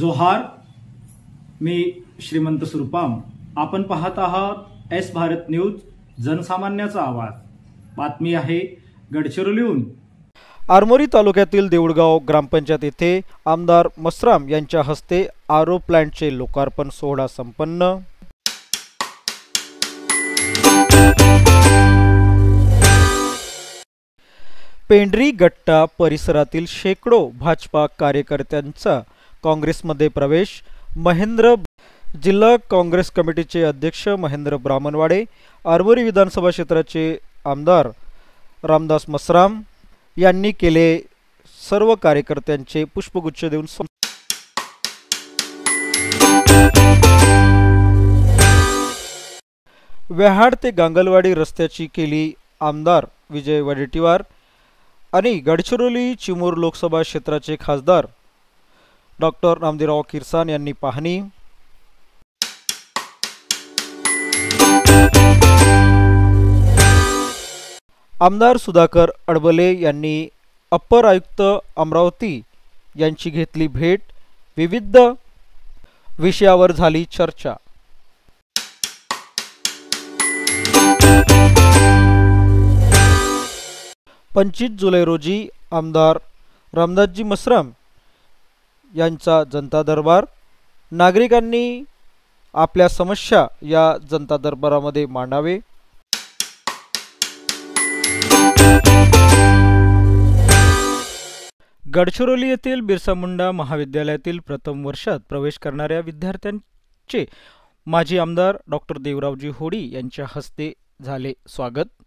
जोहार, मी श्रीमंत सुरपाम. आपण पाहत आहात एस भारत न्यूज, जनसामान्याचा आवाज. बातमी आहे गडचिरोलीहून. आरमोरी तालुक्यातील देऊळगाव ग्रामपंचायत येथे आमदार मसराम यांच्या हस्ते आरो प्लांटचे लोकार्पण सोहळा संपन्न. पेंढरी गट्टा परिसरातील शेकडो भाजपा कार्यकर्त्यांचा काँग्रेसमध्ये प्रवेश. जिल्हा काँग्रेस कमिटीचे अध्यक्ष महेंद्र ब्राह्मणवाडे, आरमोरी विधानसभा क्षेत्राचे आमदार रामदास मसराम यांनी केले सर्व कार्यकर्त्यांचे पुष्पगुच्छ देऊन. व्याहाड ते गांगलवाडी रस्त्याची केली आमदार विजय वडेट्टीवार आणि गडचिरोली चिमूर लोकसभा क्षेत्राचे खासदार डॉक्टर नामदेवराव किरसान यांनी पाहणी. आमदार सुधाकर अडबले यांनी अप्पर आयुक्त अमरावती यांची घेतली भेट. विविध विषयावर झाली चर्चा. 25 जुलै रोजी आमदार रामदासजी मसराम यांचा जनता दरबार. नागरिकांनी आपल्या समस्या या जनता दरबारामध्ये मांडावे. गडचिरोली येथील बिरसा मुंडा महाविद्यालयातील प्रथम वर्षात प्रवेश करणाऱ्या विद्यार्थ्यांचे माजी आमदार डॉक्टर देवरावजी होडी यांच्या हस्ते झाले स्वागत.